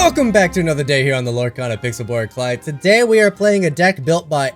Welcome back to another day here on the Lorcana Pixelborn Clyde. Today we are playing a deck built by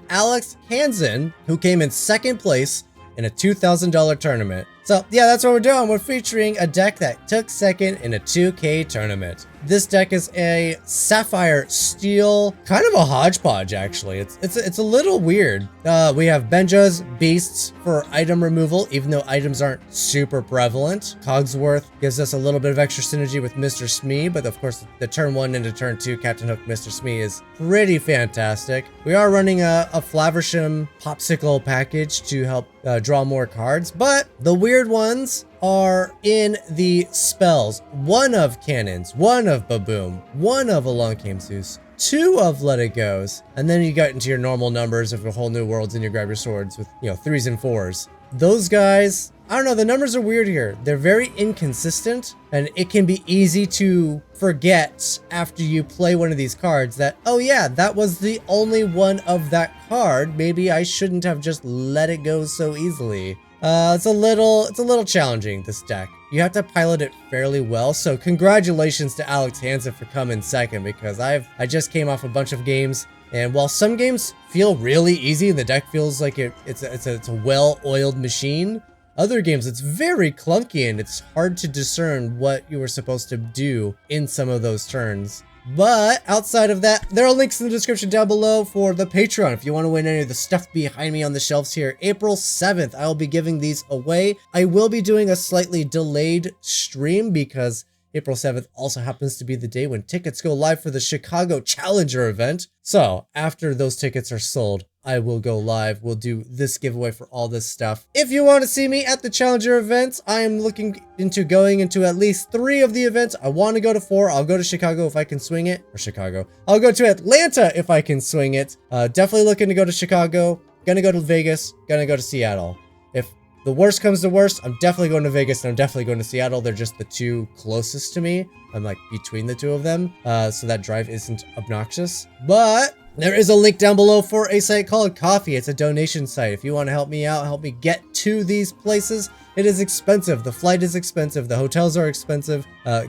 Hansen, who came in second place in a $2,000 tournament. So yeah, that's what we're doing. We're featuring a deck that took second in a 2K tournament. This deck is a Sapphire Steel, kind of a hodgepodge actually. It's a little weird. We have Benja's Beasts for item removal, even though items aren't super prevalent. Cogsworth gives us a little bit of extra synergy with Mr. Smee, but of course the turn 1 into turn 2 Captain Hook Mr. Smee is pretty fantastic. We are running a Flaversham Popsicle package to help draw more cards, but the weird ones are in the spells. One of Cannons, one of Baboom, one of Along Came Zeus, two of Let It Goes, and then you get into your normal numbers of a whole new worlds and you grab your swords with, 3s and 4s. Those guys, I don't know, the numbers are weird here. They're very inconsistent, and it can be easy to forget after you play one of these cards that, oh yeah, that was the only one of that card. Maybe I shouldn't have just let it go so easily. It's a little challenging, this deck. You have to pilot it fairly well, so congratulations to Hansen for coming second, because I just came off a bunch of games, and while some games feel really easy, the deck feels like it's a well-oiled machine, other games it's very clunky and it's hard to discern what you were supposed to do in some of those turns. But outside of that, there are links in the description down below for the Patreon if you want to win any of the stuff behind me on the shelves here. April 7th, I will be giving these away. I will be doing a slightly delayed stream because April 7th also happens to be the day when tickets go live for the Chicago Challenger event. So after those tickets are sold, I will go live. We'll do this giveaway for all this stuff. If you want to see me at the Challenger events, I am looking into going into at least 3 of the events. I want to go to 4. I'll go to Chicago if I can swing it. Or Chicago. I'll go to Atlanta if I can swing it. Definitely looking to go to Chicago. Gonna go to Vegas. Gonna go to Seattle. If the worst comes to worst, I'm definitely going to Vegas and I'm definitely going to Seattle. They're just the 2 closest to me. I'm like between the 2 of them. So that drive isn't obnoxious. But there is a link down below for a site called Coffee. It's a donation site. If you want to help me out, help me get to these places. It is expensive. The flight is expensive. The hotels are expensive.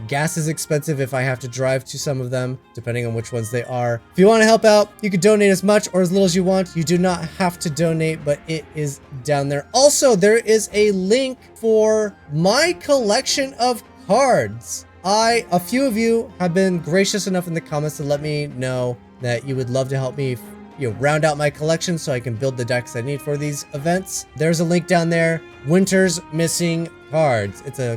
Gas is expensive if I have to drive to some of them, depending on which ones they are. If you want to help out, you can donate as much or as little as you want. You do not have to donate, but it is down there. Also, there is a link for my collection of cards. A few of you have been gracious enough in the comments to let me know that you would love to help me round out my collection so I can build the decks I need for these events. There's a link down there. Winter's Missing Cards. It's a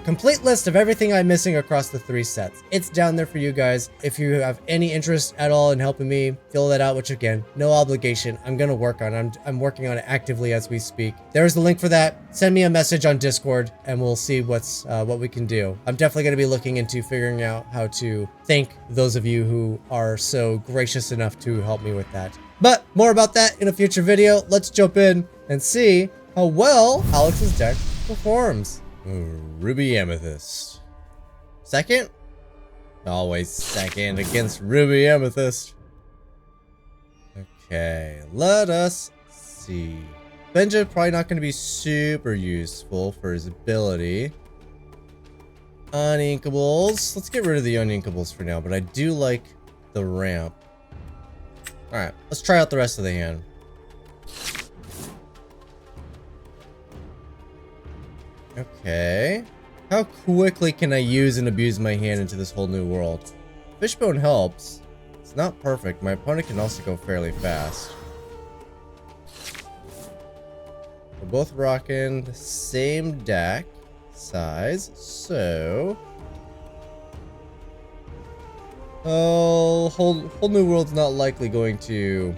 complete list of everything I'm missing across the 3 sets. It's down there for you guys. If you have any interest at all in helping me fill that out, which again, no obligation, I'm gonna work on it. I'm working on it actively as we speak. There's the link for that. Send me a message on Discord and we'll see what we can do. I'm definitely gonna be looking into figuring out how to thank those of you who are so gracious enough to help me with that. But more about that in a future video. Let's jump in and see how well Alex's deck performs. Ruby Amethyst. Second? Always second against Ruby Amethyst. Okay, let us see. Benja probably not going to be super useful for his ability. Uninkables. Let's get rid of the uninkables for now, but I do like the ramp. Alright, let's try out the rest of the hand. Okay. How quickly can I use and abuse my hand into this whole new world? Fishbone helps. It's not perfect. My opponent can also go fairly fast. We're both rocking the same deck size, so whole new world's not likely going to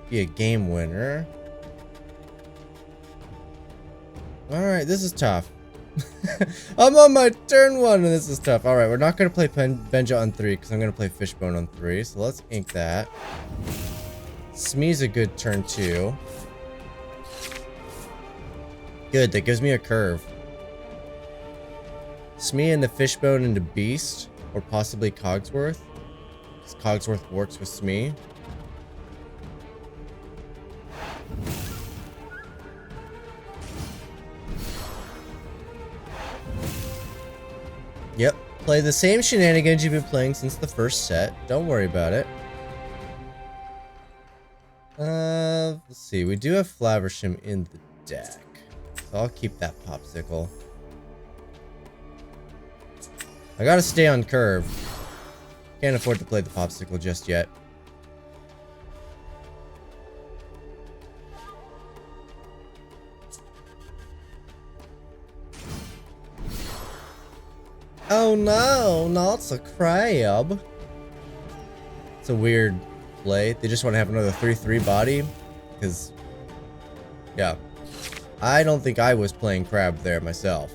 be a game winner. Alright, this is tough. I'm on my turn 1 and this is tough. Alright, we're not going to play Benja on 3 because I'm going to play Fishbone on 3. So let's ink that. Smee's a good turn 2. Good, that gives me a curve. Smee and the Fishbone into Beast. Or possibly Cogsworth. Because Cogsworth works with Smee. Yep, play the same shenanigans you've been playing since the first set. Don't worry about it. Let's see. We do have Flaversham in the deck. So I'll keep that popsicle. I gotta stay on curve. Can't afford to play the popsicle just yet. Oh no, not a crab. It's a weird play. They just want to have another 3/3 body. Because, yeah. I don't think I was playing crab there myself.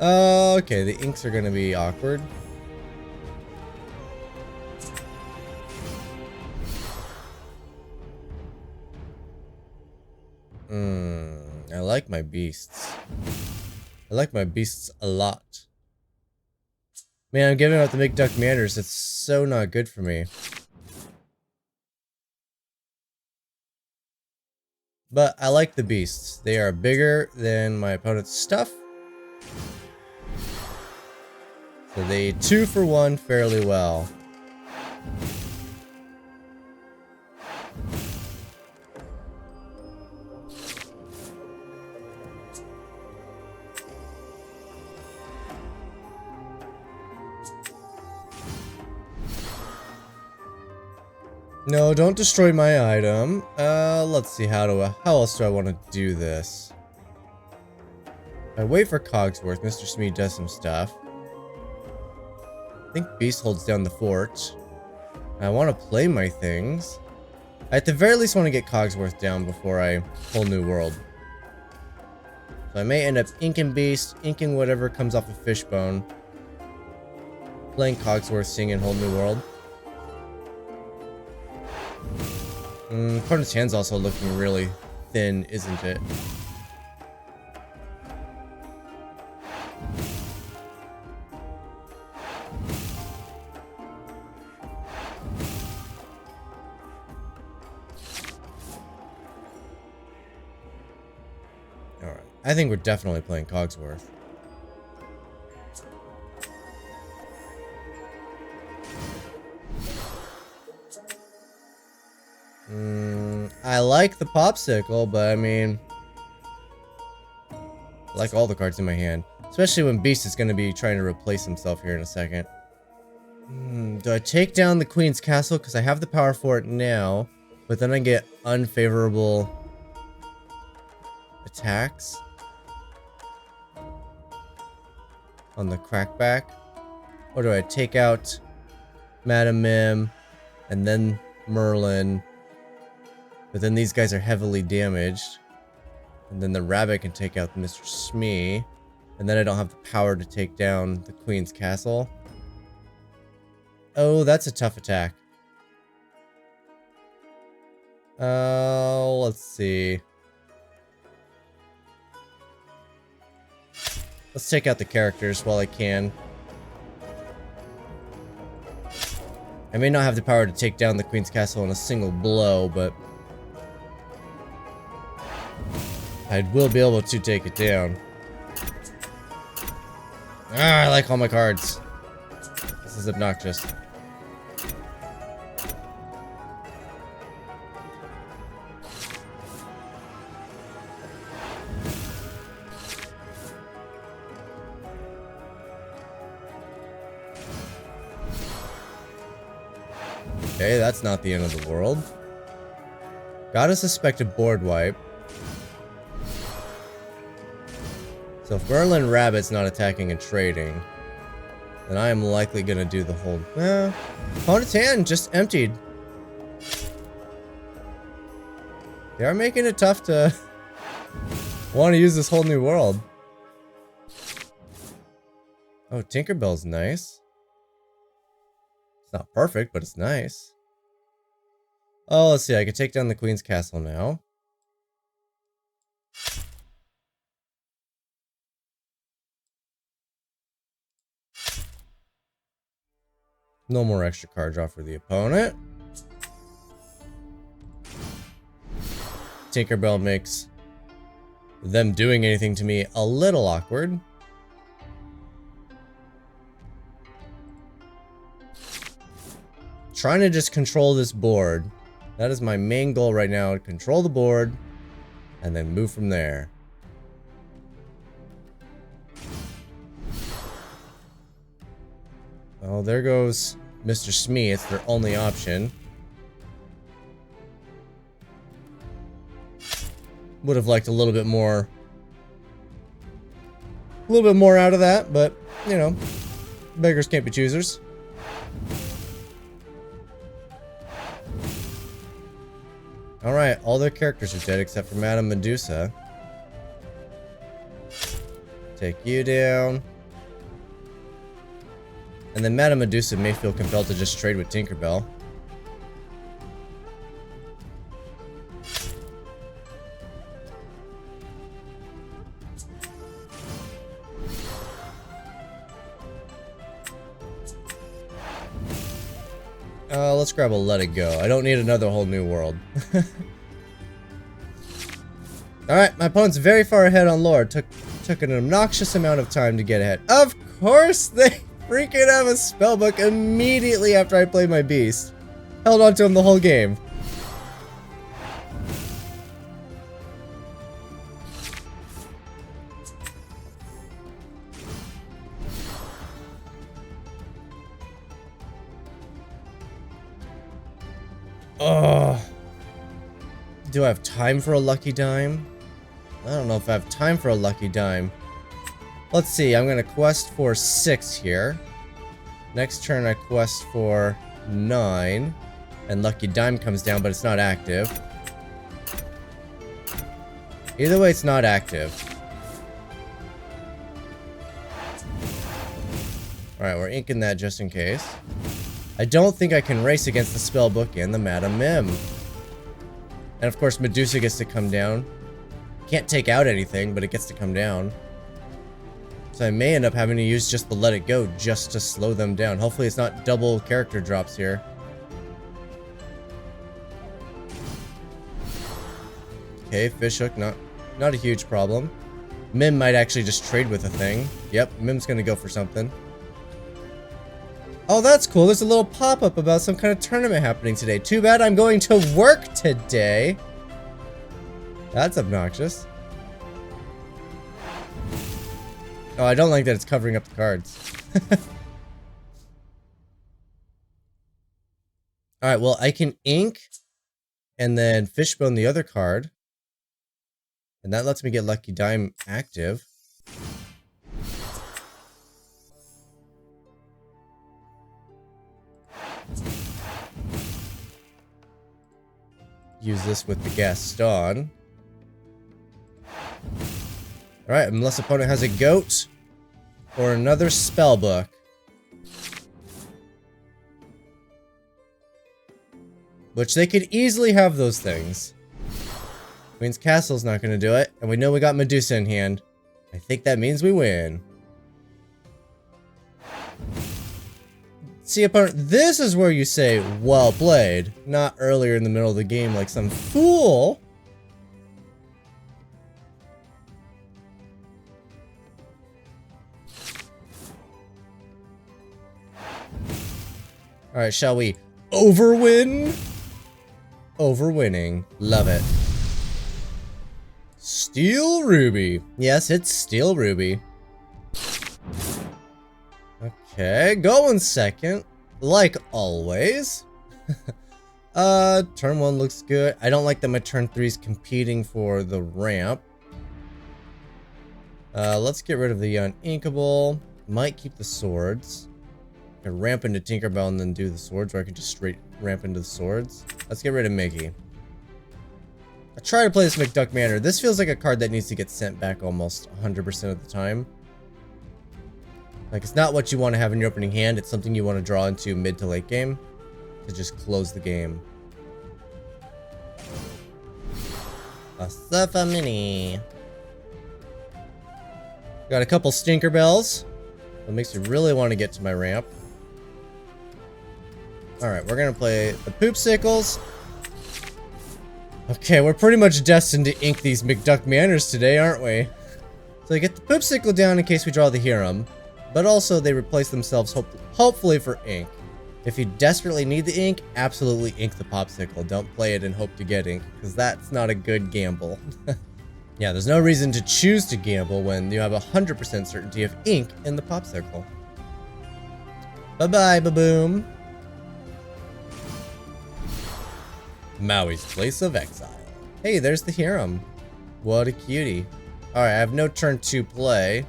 Okay, the inks are going to be awkward. I like my beasts. I like my beasts a lot. Man, I'm giving out the McDuck Meanders. It's so not good for me. But I like the beasts. They are bigger than my opponent's stuff. So they 2 for 1 fairly well. No, don't destroy my item. Let's see, how else do I want to do this? I wait for Cogsworth. Mr. Smee does some stuff. I think Beast holds down the fort. I want to play my things. I at the very least want to get Cogsworth down before I whole new world. So I may end up inking Beast, inking whatever comes off of Fishbone. Playing Cogsworth, singing whole new world. Opponent's hand's also looking really thin, isn't it? Alright, I think we're definitely playing Cogsworth. I like the popsicle, but I mean, I like all the cards in my hand. Especially when Beast is going to be trying to replace himself here in a second. Do I take down the Queen's Castle? Because I have the power for it now, but then I get unfavorable attacks on the crackback. Or do I take out Madam Mim and then Merlin? But then these guys are heavily damaged. And then the rabbit can take out Mr. Smee. And then I don't have the power to take down the Queen's Castle. Oh, that's a tough attack. Let's see. Let's take out the characters while I can. I may not have the power to take down the Queen's Castle in a single blow, but I will be able to take it down. Ah, I like all my cards. This is obnoxious. Okay, that's not the end of the world. Gotta suspect a board wipe. So if Merlin Rabbit's not attacking and trading, then I am likely gonna do the whole... Opponent's hand just emptied. They are making it tough to want to use this whole new world. Oh, Tinkerbell's nice. It's not perfect, but it's nice. Oh, let's see. I can take down the Queen's Castle now. No more extra card draw for the opponent. Tinkerbell makes them doing anything to me a little awkward. trying to just control this board. That is my main goal right now. Control the board and then move from there. Oh, there goes Mr. Smee. It's their only option. Would have liked a little bit more. A little bit more out of that, but, you know, beggars can't be choosers. Alright, all their characters are dead except for Madame Medusa. Take you down. And then Madame Medusa may feel compelled to just trade with Tinkerbell. Let's grab a Let It Go. I don't need another whole new world. Alright, my opponent's very far ahead on lore. Took an obnoxious amount of time to get ahead. Of course they freaking have a spellbook immediately after I played my beast. Held on to him the whole game. Oh, do I have time for a lucky dime? I don't know if I have time for a lucky dime. Let's see, I'm gonna quest for 6 here. Next turn I quest for 9. And lucky dime comes down, but it's not active. Either way, it's not active. Alright, we're inking that just in case. I don't think I can race against the spellbook and the Madame Mim. And of course Medusa gets to come down. Can't take out anything, but it gets to come down. So I may end up having to use just the Let It Go just to slow them down. Hopefully it's not double character drops here. Okay, fishhook, not a huge problem. Mim might actually just trade with a thing. Yep, Mim's gonna go for something. Oh, that's cool. There's a little pop-up about some kind of tournament happening today. Too bad I'm going to work today. That's obnoxious. Oh, I don't like that it's covering up the cards. Alright, well, I can ink and then fishbone the other card. And that lets me get Lucky Dime active. Use this with the Gaston. Alright, unless opponent has a goat or another spellbook. Which they could easily have those things. Queen's Castle's not going to do it, and we know we got Medusa in hand. I think that means we win. See, opponent, this is where you say, well played, not earlier in the middle of the game like some fool. Alright, shall we overwin? Overwinning. Love it. Steel Ruby. Yes, it's Steel Ruby. Okay, going second. Like always. Turn 1 looks good. I don't like that my turn 3 is competing for the ramp. Let's get rid of the uninkable. Might keep the swords. I can ramp into Tinkerbell and then do the swords, or I can just straight ramp into the swords. Let's get rid of Mickey. I try to play this McDuck Manor. This feels like a card that needs to get sent back almost 100% of the time. Like, it's not what you want to have in your opening hand. It's something you want to draw into mid to late game to just close the game. A Sapphire Mini. Got a couple Stinker Bells. That makes me really want to get to my ramp. Alright, we're going to play the Poopsicles. Okay, we're pretty much destined to ink these McDuck Manors today, aren't we? So I get the Poopsicle down in case we draw the Hiram. But also they replace themselves hopefully for ink. If you desperately need the ink, absolutely ink the popsicle. Don't play it and hope to get ink, because that's not a good gamble. Yeah, there's no reason to choose to gamble when you have 100% certainty of ink in the popsicle. Bye-bye, baboom. Maui's Place of Exile. Hey, there's the Hiram. What a cutie. Alright, I have no turn to play.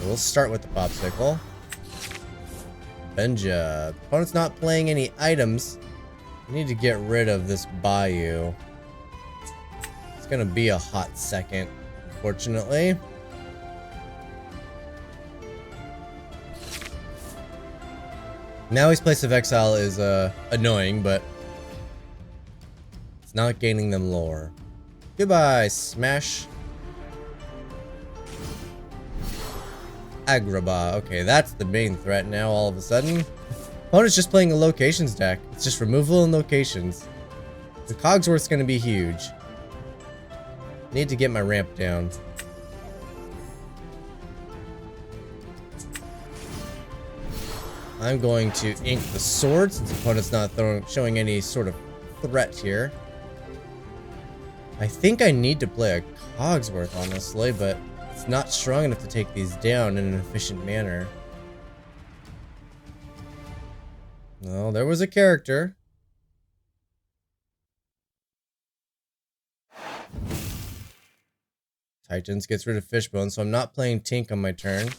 So we'll start with the popsicle. Benja. Opponent's not playing any items. I need to get rid of this Bayou. It's gonna be a hot second, unfortunately. Maui's Place of Exile is annoying, but it's not gaining them lore. Goodbye, Smash. Agrabah. Okay, that's the main threat now all of a sudden. Opponent's just playing a locations deck. It's just removal and locations. The Cogsworth's gonna be huge. Need to get my ramp down. I'm going to ink the sword since the opponent's not showing any sort of threat here. I think I need to play a Cogsworth, honestly, but it's not strong enough to take these down in an efficient manner. Well, there was a character. Titans gets rid of Fishbone, so I'm not playing Tink on my turn.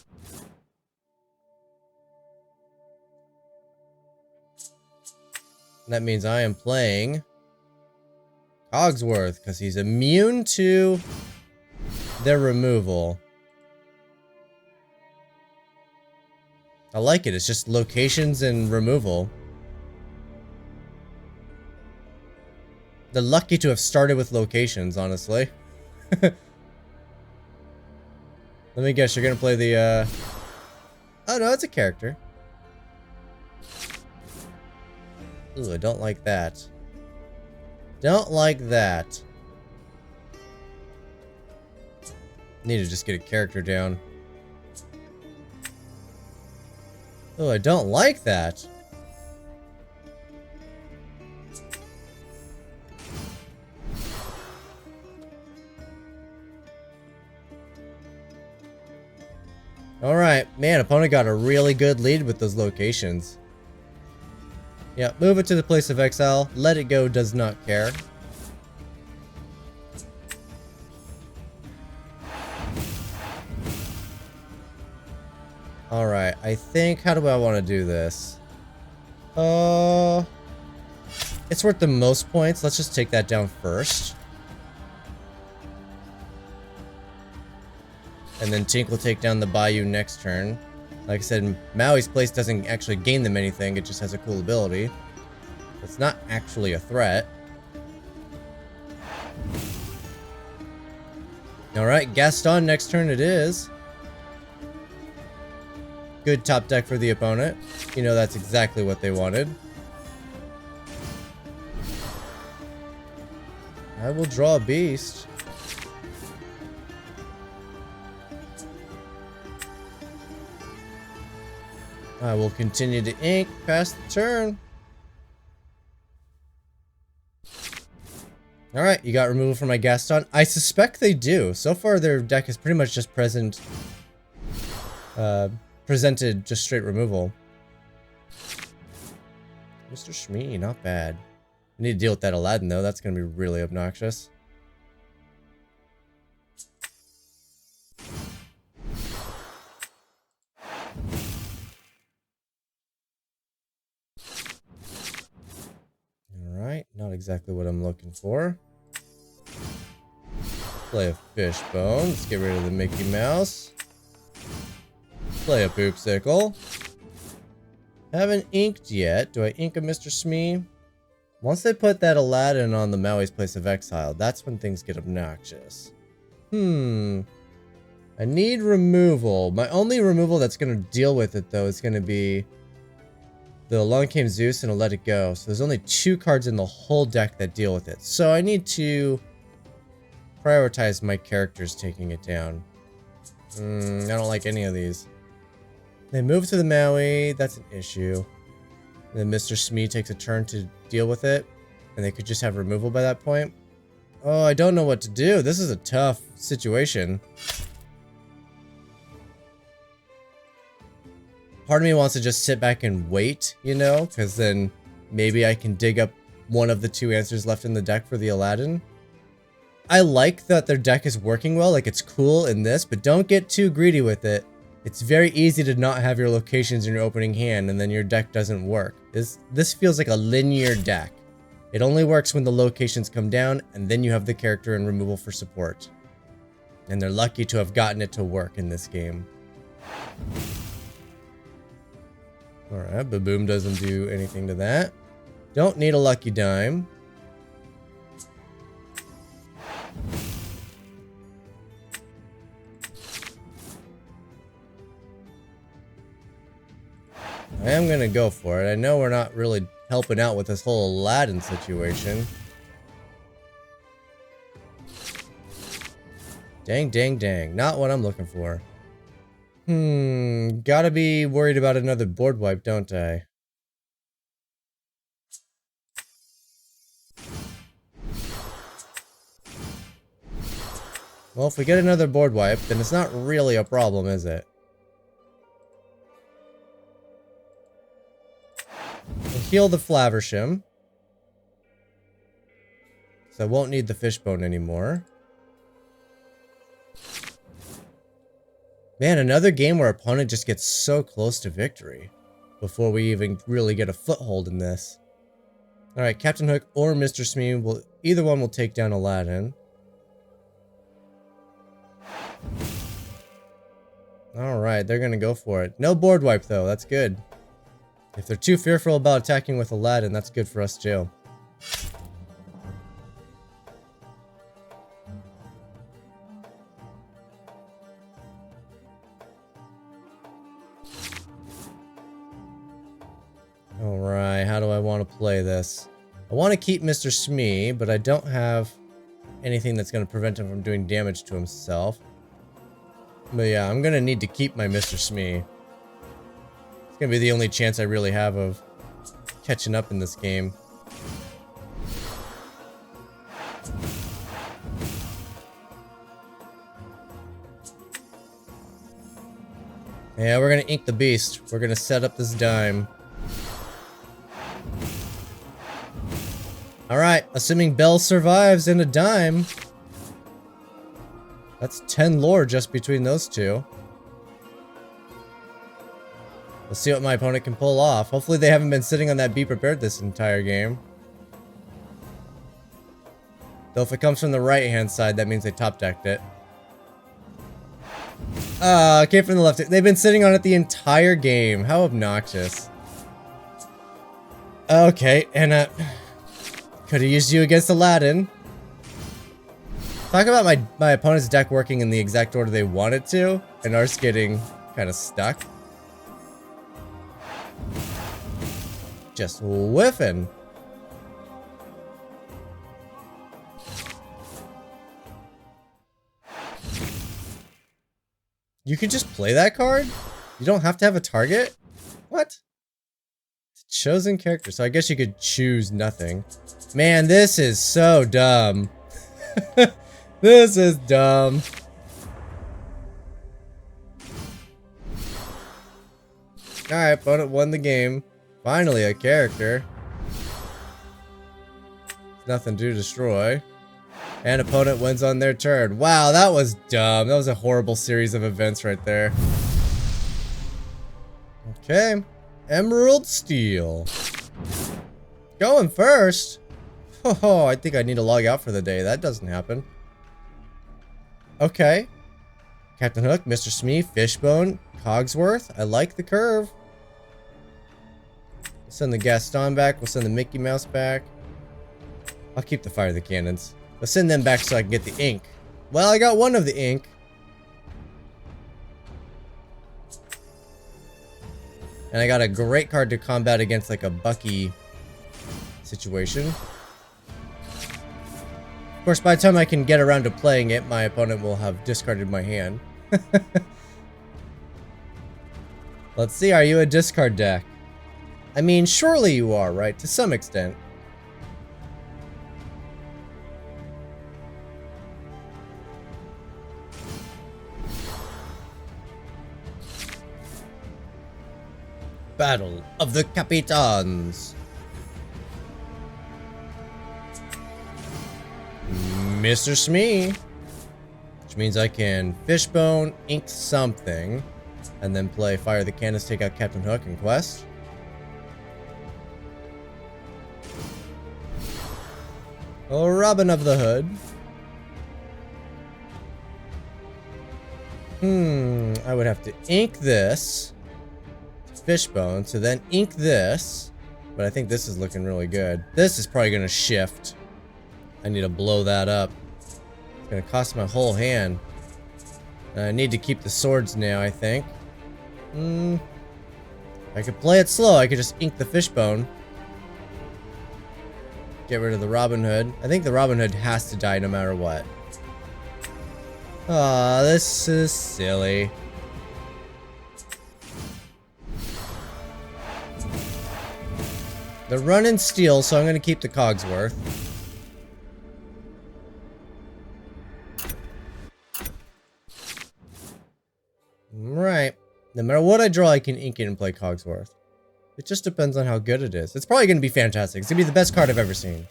That means I am playing Cogsworth, because he's immune to their removal. I like it. It's just locations and removal. They're lucky to have started with locations, honestly. Let me guess, you're gonna play the, Oh no, it's a character. Ooh, I don't like that. Don't like that. Need to just get a character down. Oh, I don't like that. Alright, man, opponent got a really good lead with those locations. Yeah, move it to the Place of Exile. Let it go, does not care. Alright, I think, how do I want to do this? It's worth the most points. Let's just take that down first. And then Tink will take down the Bayou next turn. Like I said, Maui's Place doesn't actually gain them anything, it just has a cool ability. It's not actually a threat. Alright, Gaston next turn it is. Good top deck for the opponent. You know that's exactly what they wanted. I will draw a beast. I will continue to ink past the turn. Alright, you got removal from my Gaston. I suspect they do. So far their deck is pretty much just presented just straight removal. Mr. Shmee, not bad. I need to deal with that Aladdin though, that's gonna be really obnoxious. Alright, not exactly what I'm looking for. Play a Fishbone. Let's get rid of the Mickey Mouse. Play a Poopsicle. Haven't inked yet. Do I ink a Mr. Smee? Once they put that Aladdin on the Maui's Place of Exile, that's when things get obnoxious. I need removal. My only removal that's going to deal with it, though, is going to be the Along Came Zeus and a Let It Go. So there's only 2 cards in the whole deck that deal with it. So I need to prioritize my characters taking it down. I don't like any of these. They move to the Maui. That's an issue. Then Mr. Smee takes a turn to deal with it, and they could just have removal by that point. Oh, I don't know what to do. This is a tough situation. Part of me wants to just sit back and wait, you know, because then maybe I can dig up one of the two answers left in the deck for the Aladdin. I like that their deck is working well, like it's cool in this, but don't get too greedy with it. It's very easy to not have your locations in your opening hand and then your deck doesn't work. This feels like a linear deck. It only works when the locations come down and then you have the character and removal for support. And they're lucky to have gotten it to work in this game. Alright, Baboom doesn't do anything to that. Don't need a lucky dime. I am gonna go for it. I know we're not really helping out with this whole Aladdin situation. Dang, dang, dang. Not what I'm looking for. Gotta be worried about another board wipe, don't I? Well, if we get another board wipe, then it's not really a problem, is it? We'll heal the Flaversham. So I won't need the fishbone anymore. Man, another game where our opponent just gets so close to victory before we even really get a foothold in this. Alright, Captain Hook or Mr. Smee, either one will take down Aladdin. Alright, they're gonna go for it. No board wipe though, that's good. If they're too fearful about attacking with Aladdin, that's good for us too. Alright, how do I want to play this? I want to keep Mr. Smee, but I don't have anything that's going to prevent him from doing damage to himself. But yeah, I'm going to need to keep my Mr. Smee. It's going to be the only chance I really have of catching up in this game. Yeah, we're going to ink the beast. We're going to set up this dime. Alright, assuming Belle survives in a dime. That's 10 lore just between those two. Let's see what my opponent can pull off. Hopefully they haven't been sitting on that Be Prepared this entire game. Though if it comes from the right-hand side, that means they top-decked it. It came from the left. They've been sitting on it the entire game. How obnoxious. Okay, and could have used you against Aladdin. Talk about my opponent's deck working in the exact order they want it to, and ours getting kind of stuck. Just whiffing. You can just play that card? You don't have to have a target? What? Chosen character, so I guess you could choose nothing. Man, this is so dumb. This is dumb. Alright, opponent won the game. Finally, a character. Nothing to destroy. And opponent wins on their turn. Wow, that was dumb. That was a horrible series of events right there. Okay. Emerald Steel. Going first. Oh, I think I need to log out for the day. That doesn't happen. Okay. Captain Hook, Mr. Smee, Fishbone, Cogsworth. I like the curve. We'll send the Gaston back. We'll send the Mickey Mouse back. I'll keep the Fire the Cannons. Let's send them back so I can get the ink. Well, I got one of the ink. And I got a great card to combat against like a Bucky situation. Of course, by the time I can get around to playing it, my opponent will have discarded my hand. Let's see, are you a discard deck? I mean, surely you are, right? To some extent. Battle of the Capitans. Mr. Smee. Which means I can fishbone, ink something, and then play Fire the Cannons, take out Captain Hook, and quest. Oh, Robin of the Hood. I would have to ink this. Fishbone, to then ink this. But I think this is looking really good. This is probably going to shift. I need to blow that up. It's going to cost my whole hand. I need to keep the swords now, I think. I could play it slow. I could just ink the fishbone. Get rid of the Robin Hood. I think the Robin Hood has to die no matter what. Aw, this is silly. They're running steel, so I'm going to keep the Cogsworth. Right. No matter what I draw, I can ink it and play Cogsworth. It just depends on how good it is. It's probably going to be fantastic. It's going to be the best card I've ever seen.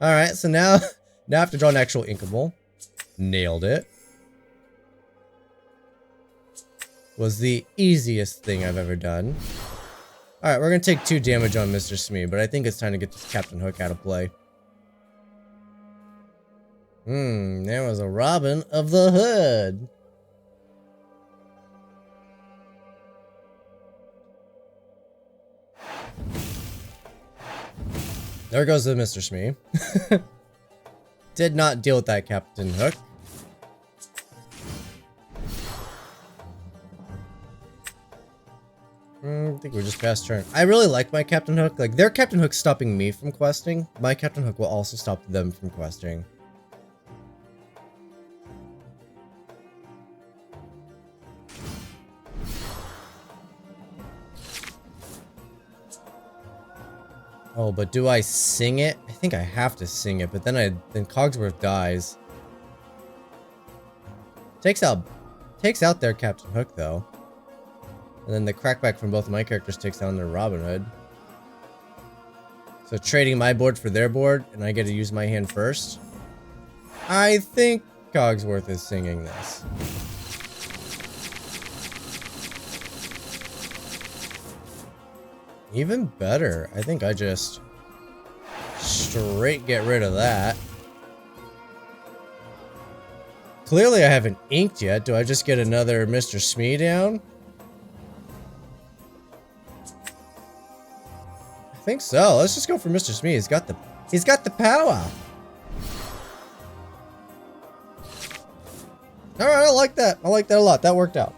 Alright, so now I have to draw an actual inkable. Nailed it. Was the easiest thing I've ever done. Alright, we're going to take 2 damage on Mr. Smee, but I think it's time to get this Captain Hook out of play. There was a Robin of the Hood. There goes the Mr. Smee. Did not deal with that Captain Hook. I think we're just past turn. I really like my Captain Hook. Like, their Captain Hook's stopping me from questing. My Captain Hook will also stop them from questing. Oh, but do I sing it? I think I have to sing it, but then Cogsworth dies. Takes out their Captain Hook though. And then the crackback from both of my characters takes down their Robin Hood. So trading my board for their board, and I get to use my hand first. I think Cogsworth is singing this. Even better. I think I just straight get rid of that. Clearly I haven't inked yet. Do I just get another Mr. Smee down? I think so. Let's just go for Mr. Smee. He's got the power. Alright, I like that. I like that a lot. That worked out.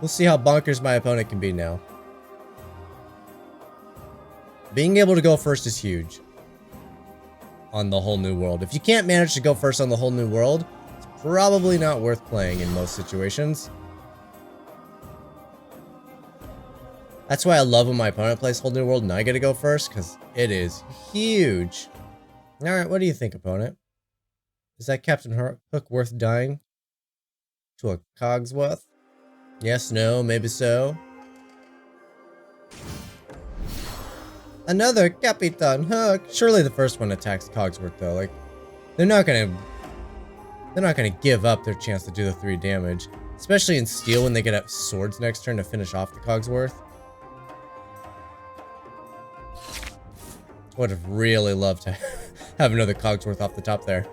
We'll see how bonkers my opponent can be now. Being able to go first is huge. On the whole new world. If you can't manage to go first on the whole new world, it's probably not worth playing in most situations. That's why I love when my opponent plays whole new world and I get to go first, because it is huge. Alright, what do you think, opponent? Is that Captain Hook worth dying to a Cogsworth? Yes, no, maybe so. Another Captain Hook. Surely the first one attacks Cogsworth though. Like, they're not gonna give up their chance to do the 3 damage, especially in steel when they get up swords next turn to finish off the Cogsworth. Would have really loved to have another Cogsworth off the top there.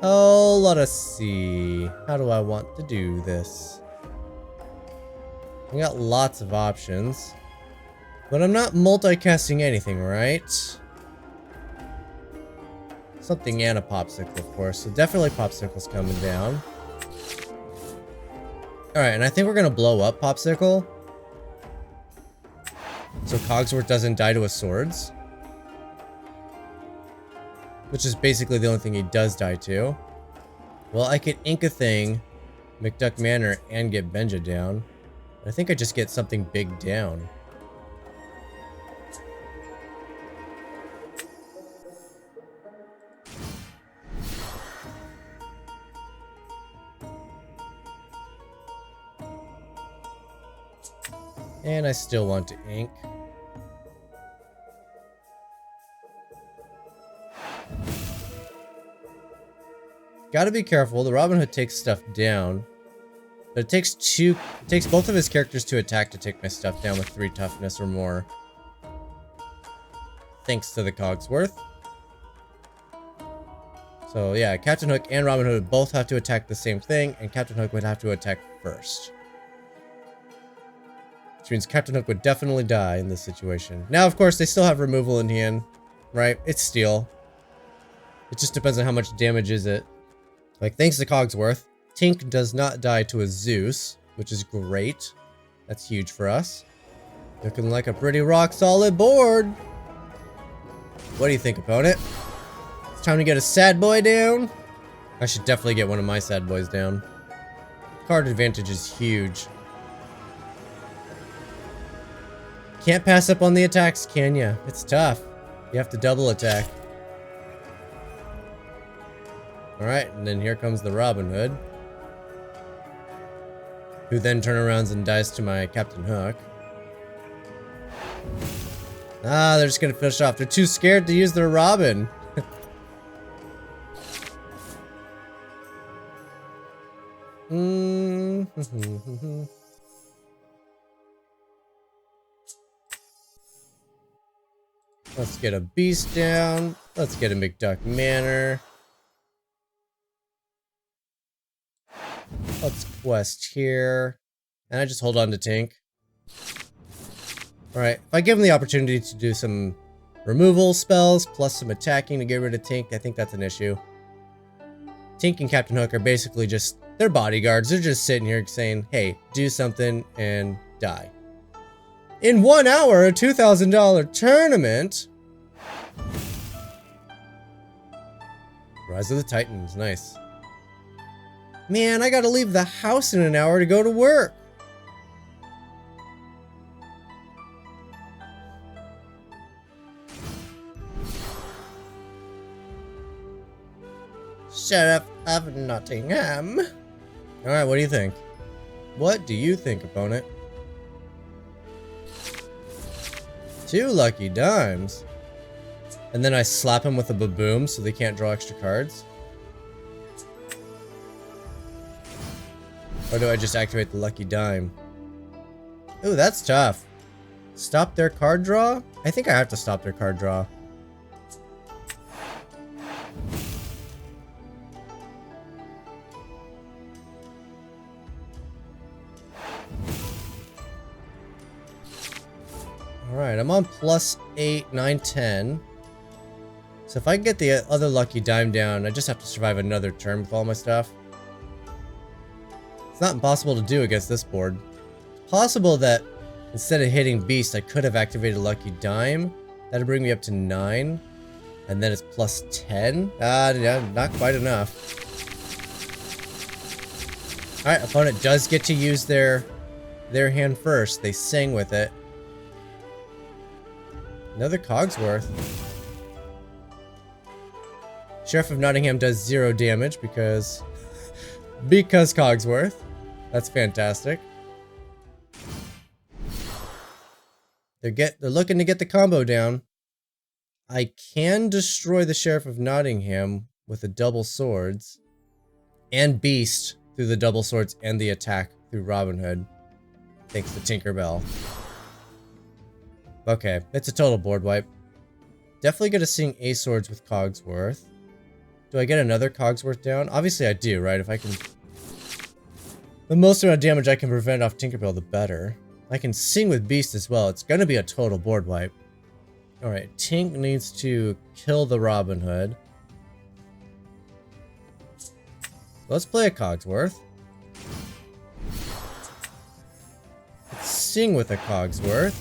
Oh, let us see. How do I want to do this? We got lots of options. But I'm not multicasting anything, right? Something and a Popsicle, of course. So definitely Popsicle's coming down. Alright, and I think we're going to blow up Popsicle. So Cogsworth doesn't die to his swords. Which is basically the only thing he does die to. Well, I could ink a thing, McDuck Manor, and get Benja down. I think I just get something big down. And I still want to ink. Gotta be careful. The Robin Hood takes stuff down. But it takes both of his characters to attack to take my stuff down with 3 toughness or more. Thanks to the Cogsworth. So yeah, Captain Hook and Robin Hood both have to attack the same thing, and Captain Hook would have to attack first. Which means Captain Hook would definitely die in this situation. Now, of course, they still have removal in hand, right? It's steel. It just depends on how much damage is it. Like, thanks to Cogsworth, Tink does not die to a Zeus, which is great. That's huge for us. Looking like a pretty rock-solid board. What do you think, opponent? It's time to get a sad boy down? I should definitely get one of my sad boys down. Card advantage is huge. Can't pass up on the attacks, can ya? It's tough. You have to double attack. Alright, and then here comes the Robin Hood. Who then turnarounds and dies to my Captain Hook. Ah, they're just gonna finish off. They're too scared to use their Robin. Let's get a beast down. Let's get a McDuck Manor. Let's quest here. And I just hold on to Tink. Alright, if I give him the opportunity to do some removal spells plus some attacking to get rid of Tink, I think that's an issue. Tink and Captain Hook are basically just, they're bodyguards. They're just sitting here saying, hey, do something and die. In 1 hour, a $2,000 tournament. Rise of the Titans, nice. Man, I gotta leave the house in an hour to go to work. Sheriff of Nottingham. Alright, what do you think? What do you think, opponent? 2 lucky dimes. And then I slap him with a baboom so they can't draw extra cards. Or do I just activate the lucky dime? Ooh, that's tough. Stop their card draw? I think I have to stop their card draw. Alright, I'm on +8, 9, 10. So if I can get the other lucky dime down, I just have to survive another turn with all my stuff. It's not impossible to do against this board. It's possible that instead of hitting Beast, I could have activated Lucky Dime. That'd bring me up to 9. And then it's +10. Yeah, not quite enough. Alright, opponent does get to use their hand first. They sing with it. Another Cogsworth. Sheriff of Nottingham does 0 damage because Cogsworth. That's fantastic. They're looking to get the combo down. I can destroy the Sheriff of Nottingham with the double swords and Beast through the double swords and the attack through Robin Hood. Thanks to Tinkerbell. Okay, it's a total board wipe. Definitely gonna sing A swords with Cogsworth. Do I get another Cogsworth down? Obviously I do, right? If I can... The most amount of damage I can prevent off Tinkerbell, the better. I can sing with Beast as well. It's gonna be a total board wipe. Alright, Tink needs to kill the Robin Hood. Let's play a Cogsworth. Let's sing with a Cogsworth.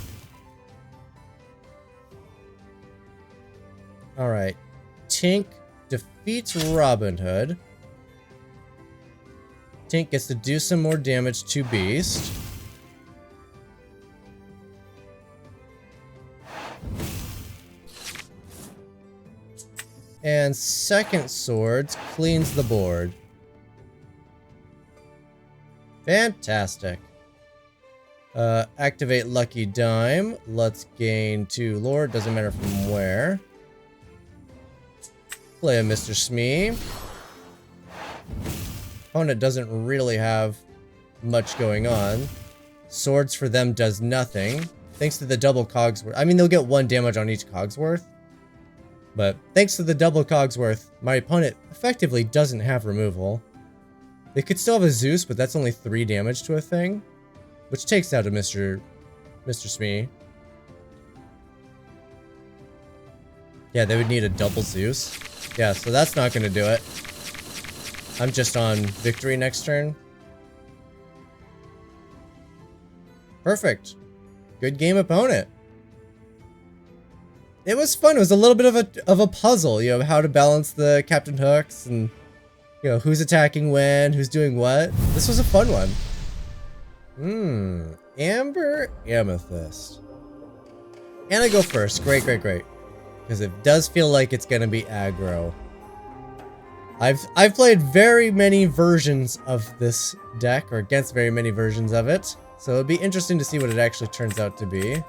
Alright, Tink defeats Robin Hood. Tink gets to do some more damage to Beast. And second swords cleans the board. Fantastic. Activate Lucky Dime. Let's gain 2 lore. Doesn't matter from where. Play a Mr. Smee. Opponent doesn't really have much going on. Swords for them does nothing. Thanks to the double cogsworth. I mean, they'll get 1 damage on each cogsworth. But thanks to the double cogsworth, my opponent effectively doesn't have removal. They could still have a Zeus, but that's only 3 damage to a thing. Which takes out a Mr. Smee. Yeah, they would need a double Zeus. Yeah, so that's not going to do it. I'm just on victory next turn. Perfect. Good game, opponent. It was fun. It was a little bit of a puzzle, you know, how to balance the Captain Hooks and, you know, who's attacking when, who's doing what. This was a fun one. Amber, Amethyst. And I go first. Great, great, great. Because it does feel like it's gonna be aggro. I've played very many versions of this deck, or against very many versions of it. So it'd be interesting to see what it actually turns out to be.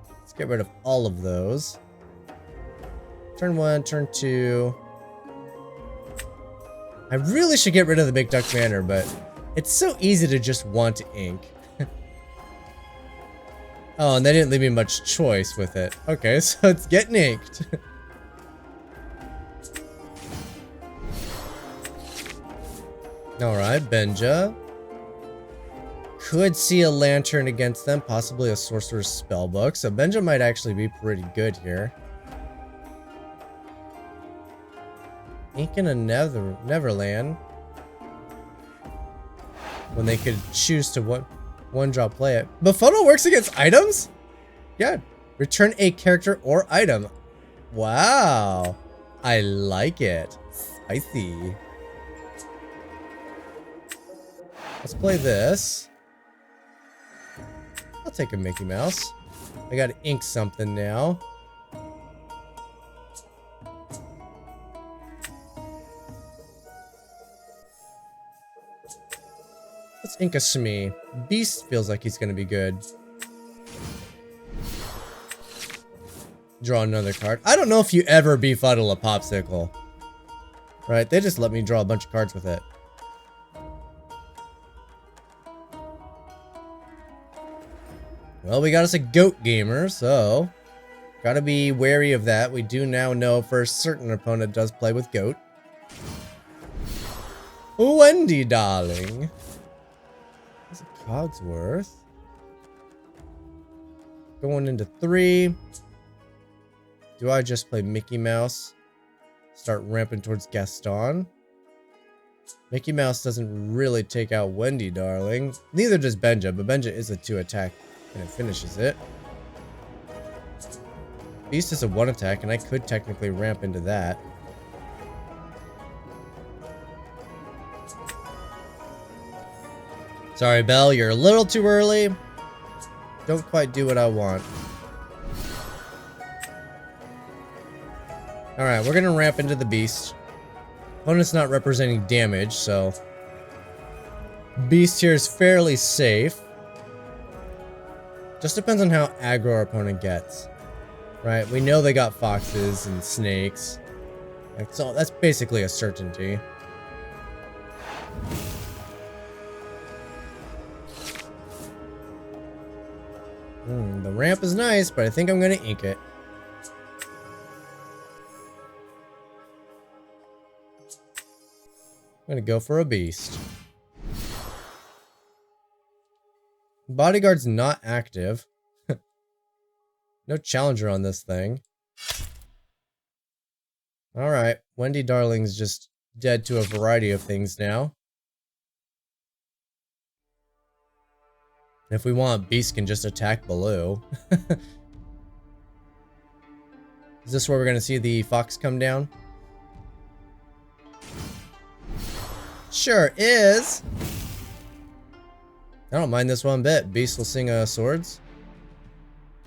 Let's get rid of all of those. Turn 1, turn 2. I really should get rid of the Big Duck Manor, but it's so easy to just want to ink. Oh, and they didn't leave me much choice with it. Okay, so it's getting inked. Alright, Benja. Could see a lantern against them, possibly a sorcerer's spellbook. So Benja might actually be pretty good here. Inking a Neverland. When they could choose to one drop play it. Befuddle works against items? Yeah. Return a character or item. Wow. I like it. Spicy. Let's play this. I'll take a Mickey Mouse. I gotta ink something now. Let's ink a Smee. Beast feels like he's gonna be good. Draw another card. I don't know if you ever befuddle a popsicle. Right, they just let me draw a bunch of cards with it. Well, we got us a goat gamer, so gotta be wary of that. We do now know for a certain opponent does play with goat. Wendy, darling. That's a cogsworth. Going into 3. Do I just play Mickey Mouse? Start ramping towards Gaston. Mickey Mouse doesn't really take out Wendy, darling. Neither does Benja, but Benja is a 2 attack. And it finishes it. Beast is a 1 attack, and I could technically ramp into that. Sorry, Belle, you're a little too early. Don't quite do what I want. Alright, we're gonna ramp into the Beast. Opponent's not representing damage, so Beast here is fairly safe. Just depends on how aggro our opponent gets. Right? We know they got foxes and snakes. So that's basically a certainty. The ramp is nice, but I think I'm gonna ink it. I'm gonna go for a Beast. Bodyguard's not active. No challenger on this thing. Alright, Wendy Darling's just dead to a variety of things now. If we want, Beast can just attack below. Is this where we're gonna see the fox come down? Sure is! I don't mind this one bit. Beast will sing swords.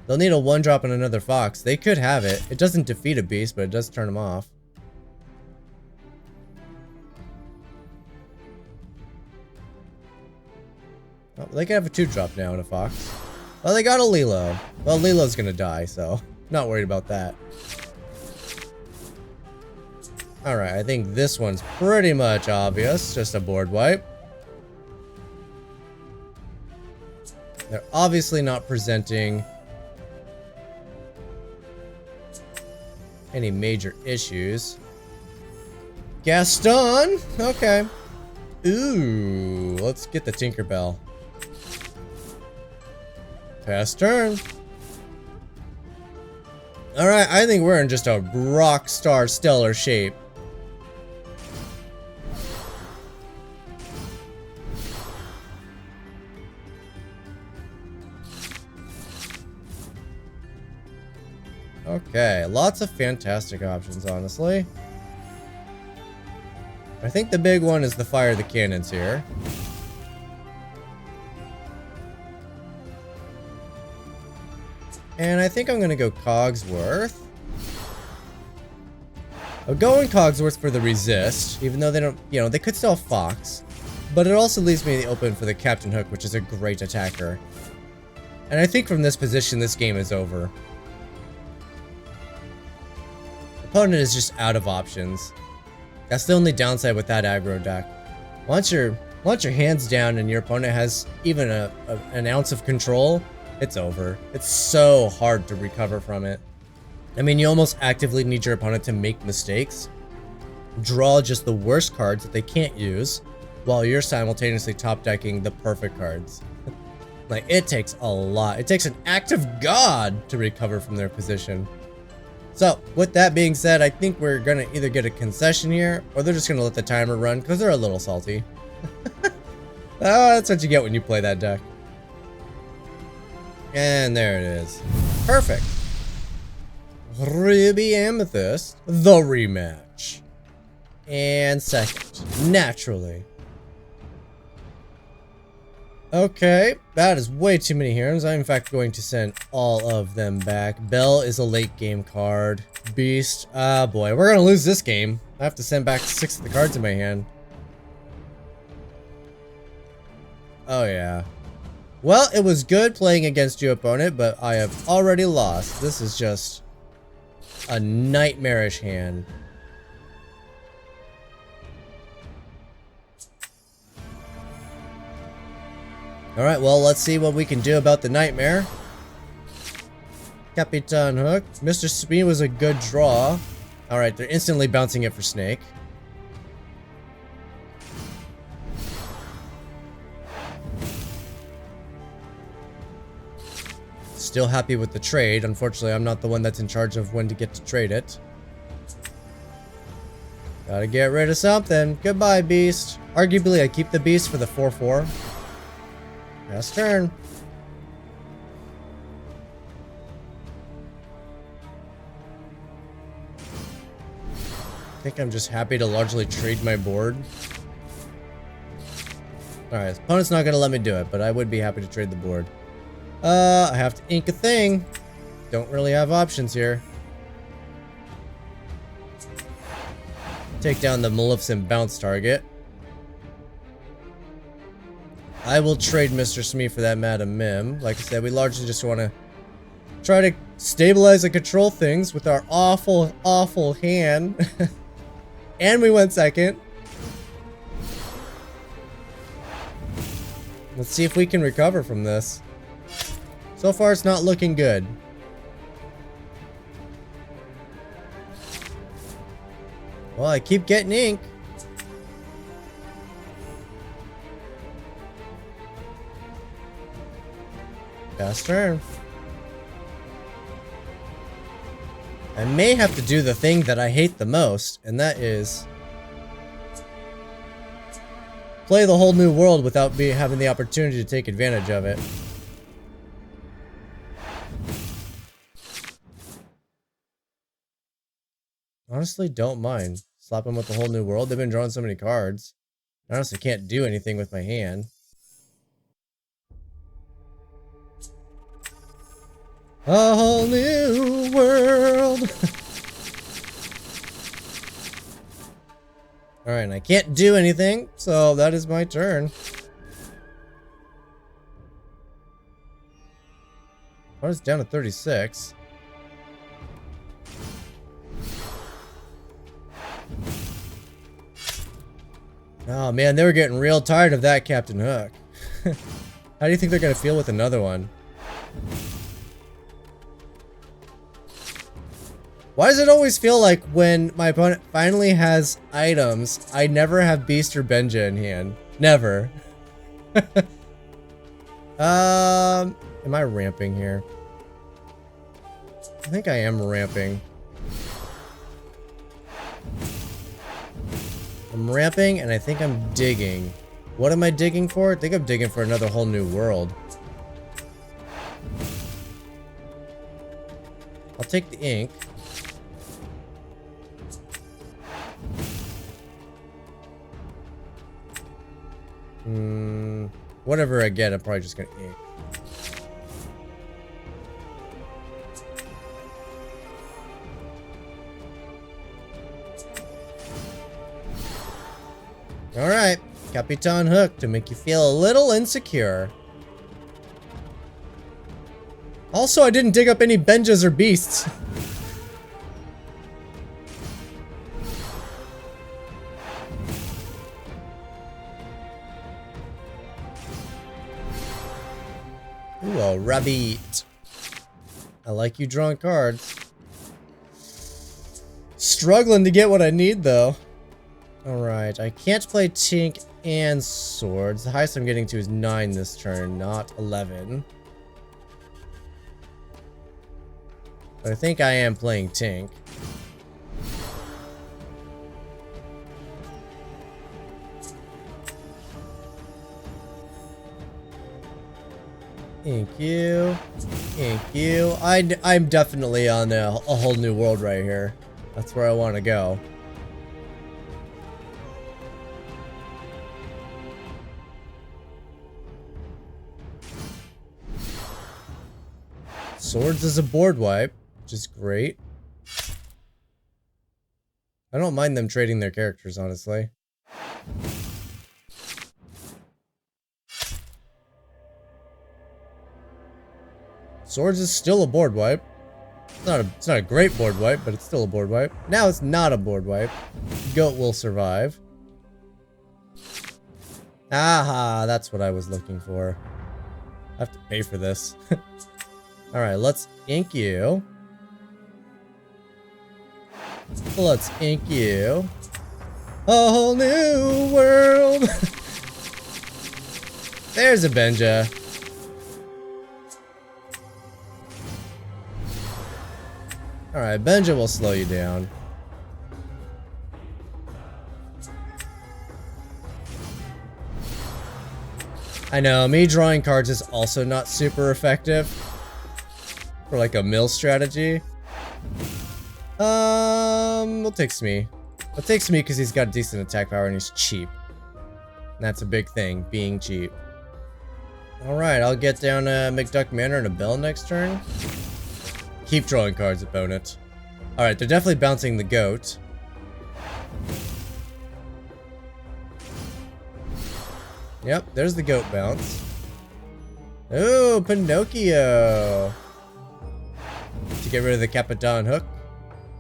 They'll need a 1-drop and another fox. They could have it. It doesn't defeat a beast, but it does turn them off. Oh, they can have a 2-drop now in a Fox. Well, they got a Lilo. Well, Lilo's gonna die, so not worried about that. Alright, I think this one's pretty much obvious. Just a board wipe. They're obviously not presenting any major issues. Gaston! Okay. Ooh, let's get the Tinkerbell. Pass turn. Alright, I think we're in just a rock star stellar shape. Okay, lots of fantastic options, honestly. I think the big one is the fire the cannons here. And I think I'm gonna go Cogsworth. I'm going Cogsworth for the resist, even though they don't, you know, they could still have Fox. But it also leaves me open for the Captain Hook, which is a great attacker. And I think from this position, this game is over. Opponent is just out of options. That's the only downside with that aggro deck. Once your hands down and your opponent has even an ounce of control, it's over. It's so hard to recover from it. I mean, you almost actively need your opponent to make mistakes, draw just the worst cards that they can't use, while you're simultaneously top decking the perfect cards. Like, it takes a lot. It takes an act of God to recover from their position. So, with that being said, I think we're gonna either get a concession here, or they're just gonna let the timer run, because they're a little salty. Oh, that's what you get when you play that deck. And there it is. Perfect. Ruby Amethyst, the rematch. And second, naturally. Okay, that is way too many heroes. I'm in fact going to send all of them back. Belle is a late game card. Beast, ah boy, we're gonna lose this game. I have to send back 6 of the cards in my hand. Oh yeah. Well, it was good playing against your opponent, but I have already lost. This is just a nightmarish hand. Alright, well, let's see what we can do about the nightmare. Capitan Hook. Mr. Smee was a good draw. Alright, they're instantly bouncing it for Snake. Still happy with the trade. Unfortunately, I'm not the one that's in charge of when to get to trade it. Gotta get rid of something. Goodbye, Beast. Arguably, I keep the Beast for the 4/4. Last turn. I think I'm just happy to largely trade my board. Alright, opponent's not gonna let me do it, but I would be happy to trade the board. I have to ink a thing. Don't really have options here. Take down the Maleficent bounce target. I will trade Mr. Smee for that Madam Mim. Like I said, we largely just want to try to stabilize and control things with our awful, awful hand. And we went second. Let's see if we can recover from this. So far, it's not looking good. Well, I keep getting ink. Last turn. I may have to do the thing that I hate the most, and that is play the whole new world without having the opportunity to take advantage of it. Honestly, don't mind. Slap them with the whole new world. They've been drawing so many cards. I honestly can't do anything with my hand. A whole new world. Alright, and I can't do anything, so that is my turn. Oh, it's down to 36. Oh man, they were getting real tired of that Captain Hook. How do you think they're gonna feel with another one? Why does it always feel like when my opponent finally has items, I never have Beast or Benja in hand? Never. Am I ramping here? I think I am ramping. I'm ramping and I think I'm digging. What am I digging for? I think I'm digging for another whole new world. I'll take the ink. Whatever I get, I'm probably just gonna ink. Alright, Capitan Hook to make you feel a little insecure. Also, I didn't dig up any Benjas or beasts. Ooh, a rabbit. I like you drawing cards. Struggling to get what I need, though. Alright, I can't play Tink and Swords. The highest I'm getting to is 9 this turn, not 11. But I think I am playing Tink. Thank you. Thank you. I'm definitely on a whole new world right here. That's where I want to go. Swords is a board wipe, which is great. I don't mind them trading their characters, honestly. Swords is still a board wipe. It's not a great board wipe, but it's still a board wipe. Now it's not a board wipe. Goat will survive. Aha, that's what I was looking for. I have to pay for this. Alright, let's ink you. Let's ink you. A whole new world. There's a Benja. Alright, Benja will slow you down. I know, me drawing cards is also not super effective. For like a mill strategy. We'll take Smee. We'll take Smee because he's got decent attack power and he's cheap. And that's a big thing, being cheap. Alright, I'll get down McDuck Manor and a Bell next turn. Keep drawing cards, opponent. Alright, they're definitely bouncing the goat. Yep, there's the goat bounce. Oh, Pinocchio. To get rid of the Capitan Hook.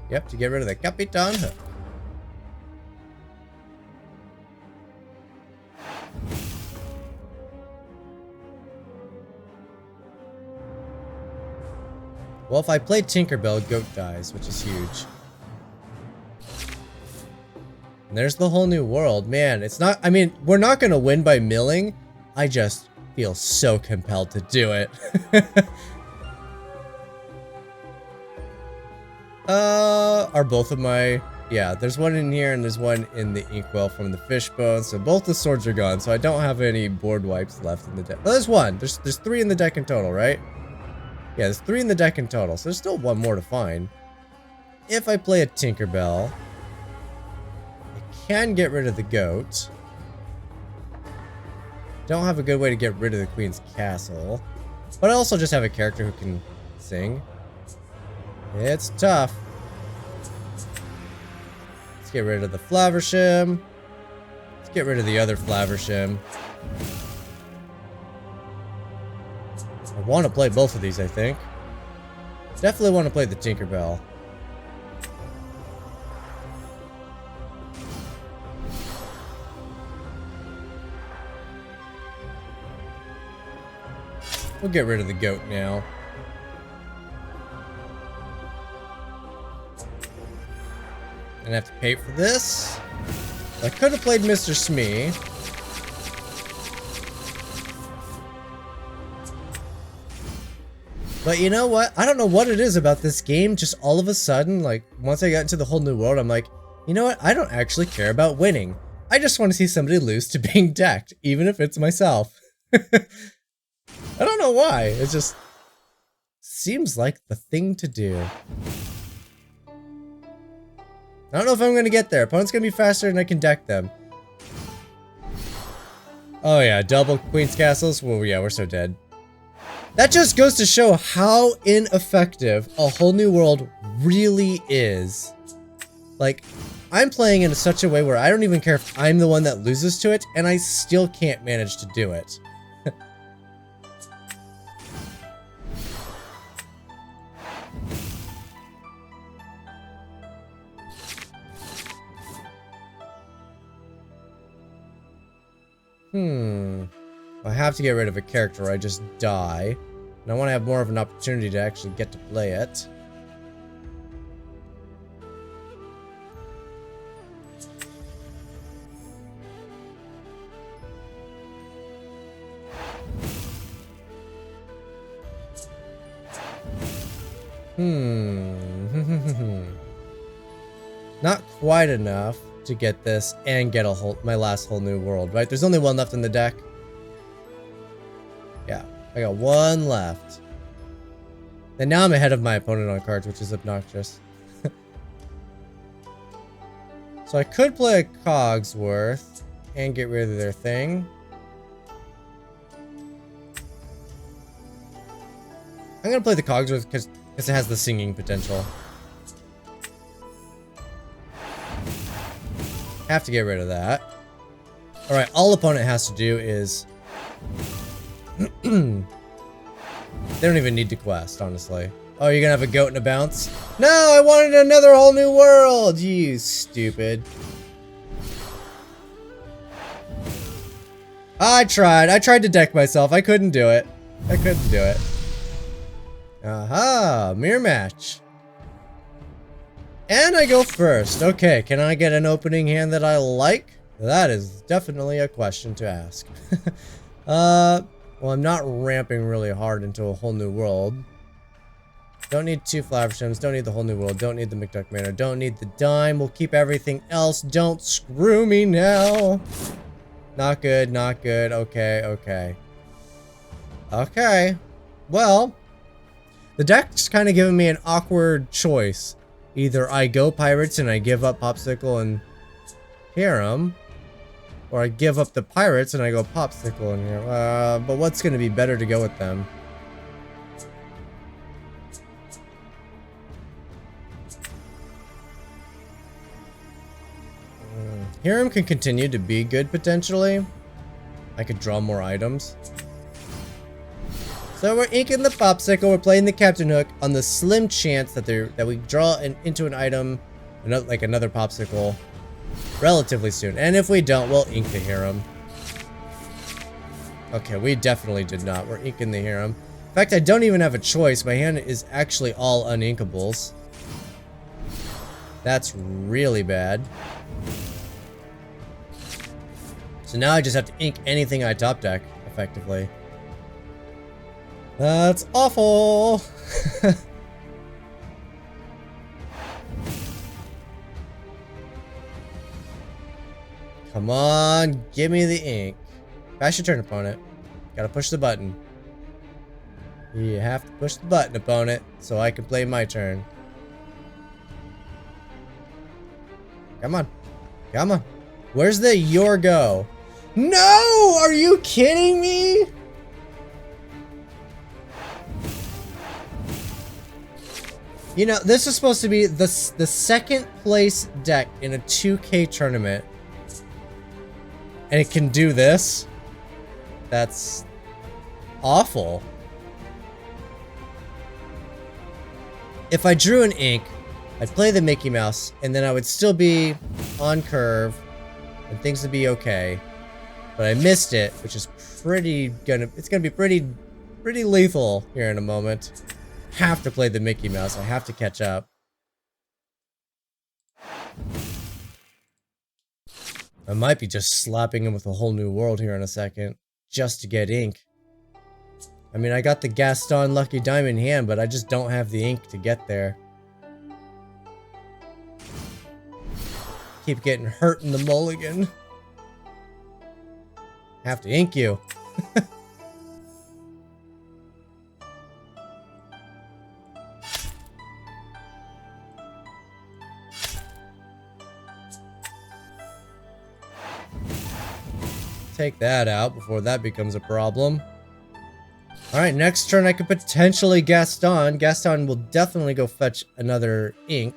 Yep, to get rid of the Capitan Hook. Well, if I play Tinkerbell, Goat dies, which is huge. And there's the whole new world. Man, it's not... I mean, we're not going to win by milling. I just feel so compelled to do it. Are both of my... Yeah, there's one in here and there's one in the inkwell from the fishbone. So both the swords are gone. So I don't have any board wipes left in the deck. Well, there's one. There's 3 in the deck in total, right? Yeah, there's 3 in the deck in total. So there's still one more to find. If I play a Tinkerbell, I can get rid of the goat. Don't have a good way to get rid of the Queen's Castle. But I also just have a character who can sing. It's tough. Let's get rid of the Flaversham. Let's get rid of the other Flaversham. I want to play both of these, I think. Definitely want to play the Tinkerbell. We'll get rid of the goat now. And I have to pay for this. I could have played Mr. Smee. But you know what? I don't know what it is about this game. Just all of a sudden, like, once I got into the whole new world, I'm like, you know what? I don't actually care about winning. I just want to see somebody lose to being decked, even if it's myself. I don't know why. It just seems like the thing to do. I don't know if I'm going to get there. Opponent's going to be faster and I can deck them. Oh yeah, double Queen's Castles. Well, yeah, we're so dead. That just goes to show how ineffective a whole new world really is. Like, I'm playing in such a way where I don't even care if I'm the one that loses to it, and I still can't manage to do it. I have to get rid of a character or I just die. And I want to have more of an opportunity to actually get to play it. Not quite enough to get this and get my last whole new world, right? There's only one left in the deck. Yeah, I got one left. And now I'm ahead of my opponent on cards, which is obnoxious. So I could play a Cogsworth and get rid of their thing. I'm gonna play the Cogsworth because it has the singing potential. Have to get rid of that. Alright, all opponent has to do is... They don't even need to quest, honestly. Oh, you're gonna have a goat and a bounce? No, I wanted another whole new world! You stupid. I tried to deck myself. I couldn't do it. Aha, mirror match. And I go first. Okay, can I get an opening hand that I like? That is definitely a question to ask. Well, I'm not ramping really hard into a whole new world. Don't need 2 Flower Stems, don't need the whole new world, don't need the McDuck Manor, don't need the dime, we'll keep everything else, don't screw me now. Not good, not good, okay. Okay, well, the deck's kind of giving me an awkward choice. Either I go Pirates and I give up Popsicle and Harem, or I give up the Pirates and I go Popsicle and Harem. But what's going to be better to go with them? Harem can continue to be good potentially. I could draw more items. So we're inking the Popsicle, we're playing the Captain Hook on the slim chance that we draw into an item, like another Popsicle, relatively soon. And if we don't, we'll ink the Harem. Okay, we definitely did not. We're inking the Harem. In fact, I don't even have a choice. My hand is actually all uninkables. That's really bad. So now I just have to ink anything I top deck, effectively. That's awful! Come on, give me the ink. Pass your turn, opponent. Gotta push the button. You have to push the button, opponent, so I can play my turn. Come on. Come on. Where's the your go? No! Are you kidding me? You know, this is supposed to be the second place deck in a 2K tournament. And it can do this? That's awful. If I drew an ink, I'd play the Mickey Mouse, and then I would still be on curve, and things would be okay. But I missed it, which is it's gonna be pretty lethal here in a moment. Have to play the Mickey Mouse. I have to catch up. I might be just slapping him with a whole new world here in a second, just to get ink. I mean, I got the Gaston Lucky Diamond in hand, but I just don't have the ink to get there. Keep getting hurt in the mulligan. Have to ink you. Take that out before that becomes a problem. Alright, next turn I could potentially Gaston. Gaston will definitely go fetch another ink.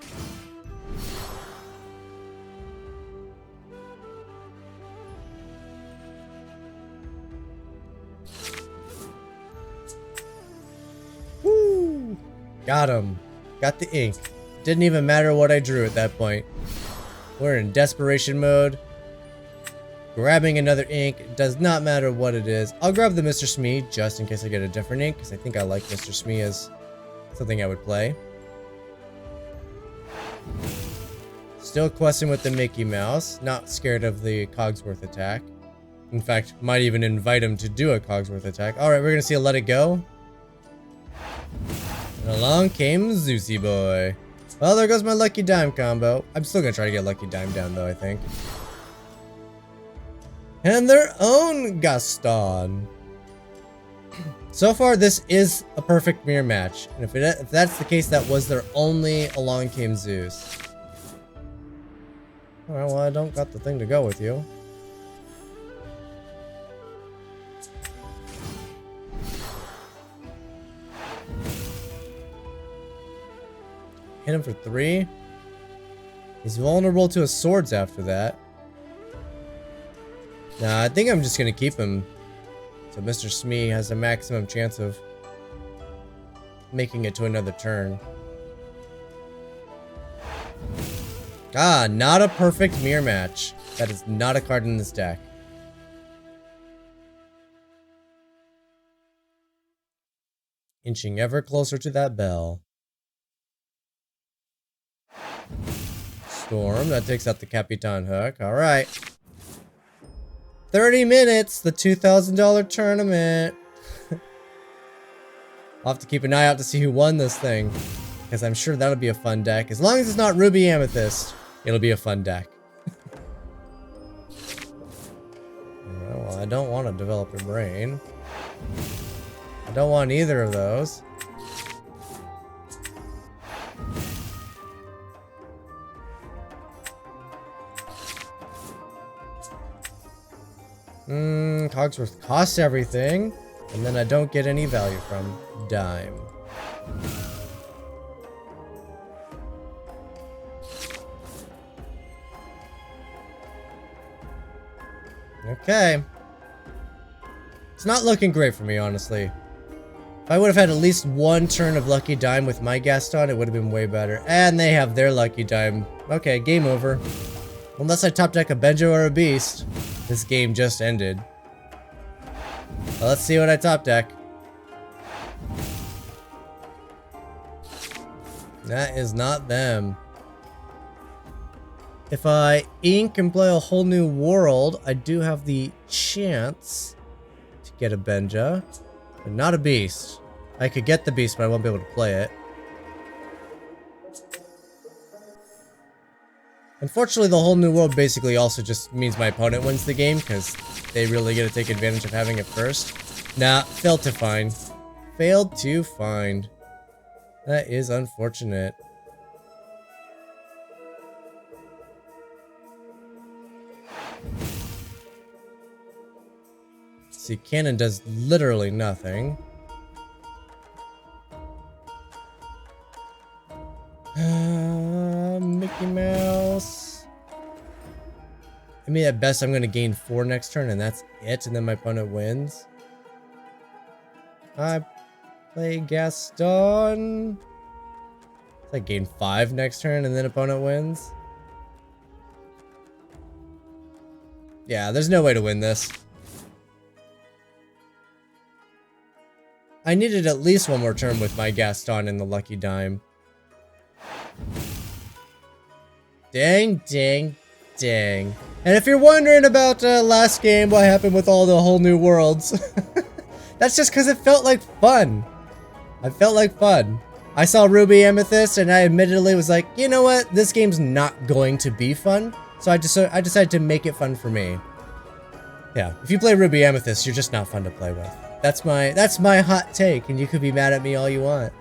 Woo! Got him. Got the ink. Didn't even matter what I drew at that point. We're in desperation mode. Grabbing another ink, it does not matter what it is. I'll grab the Mr. Smee just in case I get a different ink, because I think I like Mr. Smee as something I would play. Still questing with the Mickey Mouse, not scared of the Cogsworth attack. In fact, might even invite him to do a Cogsworth attack. Alright, we're gonna see a Let It Go. And along came Zeusy Boy. Well, there goes my Lucky Dime combo. I'm still gonna try to get Lucky Dime down though, I think. And their own Gaston. So far, this is a perfect mirror match. And if that's the case, that was their only Along Came Zeus. Alright, well, I don't got the thing to go with you. Hit him for 3. He's vulnerable to his swords after that. Nah, I think I'm just gonna keep him. So Mr. Smee has a maximum chance of making it to another turn. Ah, not a perfect mirror match. That is not a card in this deck. Inching ever closer to that bell. Storm, that takes out the Capitan hook. Alright. 30 minutes, the $2,000 tournament. I'll have to keep an eye out to see who won this thing, because I'm sure that'll be a fun deck. As long as it's not Ruby Amethyst, it'll be a fun deck. Well, I don't want to develop your brain. I don't want either of those. Cogsworth costs everything, and then I don't get any value from Dime. Okay. It's not looking great for me, honestly. If I would have had at least one turn of Lucky Dime with my Gaston, it would have been way better. And they have their Lucky Dime. Okay, game over. Unless I top deck a Benjo or a Beast, this game just ended. Well, let's see what I top deck. That is not them. If I ink and play a whole new world, I do have the chance to get a Benja, but not a Beast. I could get the Beast, but I won't be able to play it. Unfortunately, the whole new world basically also just means my opponent wins the game, because they really get to take advantage of having it first. Nah, failed to find. Failed to find. That is unfortunate. See, cannon does literally nothing. Mickey Mouse. I mean, at best, I'm going to gain 4 next turn, and that's it, and then my opponent wins. I play Gaston. I gain 5 next turn and then opponent wins. Yeah, there's no way to win this. I needed at least one more turn with my Gaston and the Lucky Dime. Dang, dang, dang. And if you're wondering about last game, what happened with all the whole new worlds, that's just because it felt like fun. I felt like fun. I saw Ruby Amethyst and I admittedly was like, you know what? This game's not going to be fun. So I decided to make it fun for me. Yeah, if you play Ruby Amethyst, you're just not fun to play with. That's my hot take, and you could be mad at me all you want.